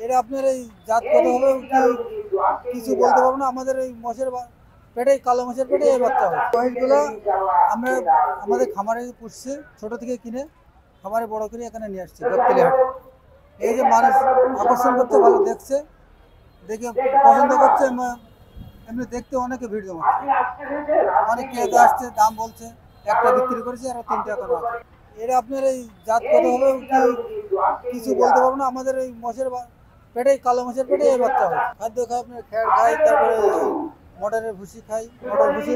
এরা আপনার এই জাতগত ভাবে কিছু বলতে পারবো না। আমাদের এই মোষের পেটে, কালো মোষের পেটে এই বাচ্চা হয়। মহিষগুলো আমরা আমাদের খামারে পুষছি, ছোট থেকে কিনে খামারে বড় করে এখানে নিয়ে আসছি গাবতলী হাটে। এই যে মানুষ আকর্ষণ করতে ভালো দেখছে, দেখে পছন্দ করছে, এমনি দেখতে অনেকে ভিড় জমাচ্ছে, অনেক ক্রেতা আসছে, দাম বলছে, একটা বিক্রি করেছে আর 3টা এখনো আছে। এরা আপনার এই জাতগত ভাবে কিছু বলতে পারবো না। আমাদের এই মোষের পেটে, কালো মোষের পেটে এই বাচ্চা হয়। খাদ্য খায় আপনার খ্যাড় খাই, তারপরে মটরের ভুসি খাই, মটর ভুসি,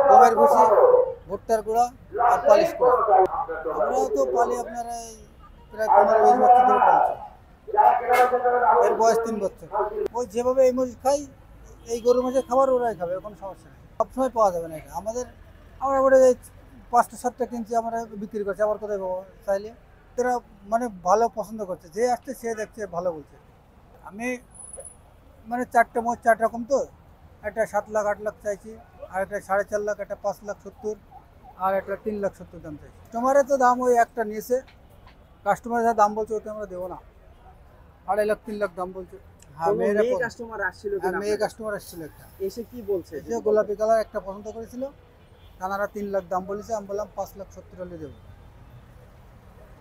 গমের ভুসি, ভুট্টার গুঁড়া আর পালিশ গুঁড়া। আমরাও তো পালি আপনার এই প্রায় 15-20 বছর ধরে পালছি। এর বয়স 3 বছর। ওই যেভাবে এই মোষ খাই, এই গরু মোষের খাবার ওরাই খাবে, কোনো সমস্যা নেই। সবসময় পাওয়া যাবে না এটা। আমরা ওটা 5টা-7টা কিনছি, আমরা বিক্রি করছি, আবার কোথায় পাবো চাইলে। এরা মানে ভালো পছন্দ করছে, যে আসছে সে দেখছে ভালো বলছে। আমি মানে 4টে মোষ 4 রকম, তো একটা 7 লাখ 8 লাখ চাইছি, আর একটা 4.5 লাখ, একটা 5,70,000, আর একটা 3,70,000 দাম চাইছি। কাস্টমারের তো দাম ওই একটা নিয়েছে, কাস্টমার যা দাম বলছে ওতে আমরা দেবো না। 2.5 লাখ 3 লাখ দাম বলছে। হ্যাঁ, মেয়ে কাস্টমার আসছিল একটা, এসে কি বলছে? এসে গোলাপি কালার একটা পছন্দ করেছিল, তারা 3 লাখ দাম বলেছে। আমি বললাম 5,70,000 হলে দেবো।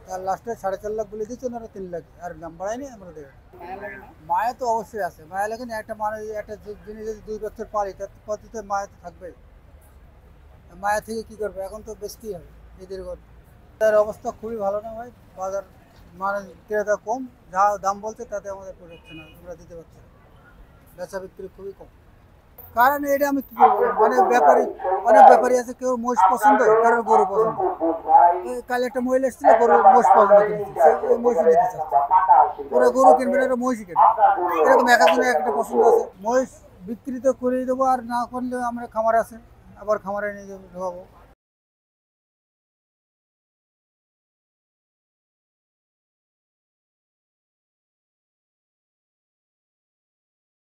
তার লাস্টে 4.5 লাখ বলে দিচ্ছে, ওনারা 3 লাখ, আর দাম বাড়ায়নি, আমরা দেবো। মায়া তো অবশ্যই আছে, মায়া লাগে না। একটা মানুষ একটা জিনিস যদি 2 বছর পারি, তার প্রতি তো মায়া তো থাকবে। মায়া থেকে কি করবে, এখন তো বেচতেই হবে এদের ঘর। তার অবস্থা খুবই ভালো না ভাই। বাজার মানে ক্রেতা কম, যা দাম বলছে তাতে আমাদের পোষাচ্ছে না, আমরা দিতে পারছি না। বেচা বিক্রি খুবই কম। কারণ এটা আমি কি করবো, মানে অনেক ব্যাপারী আছে, কেউ মোষ পছন্দ, কারোর গরু পছন্দ। কাল একটা মহিলা এসেছিল, গরু মোষ পছন্দ করেছে, সে ওই মহিষ নিতে চাচ্ছে। ওরা গরু কিনবে না, ওরা মহিষই কিনবে। এরকম এক একজনের একটা পছন্দ আছে। মহিষ বিক্রি তো করেই দেবো, আর না করলে আমরা খামার আছে, আবার খামারে নিয়ে ঢোকাবো।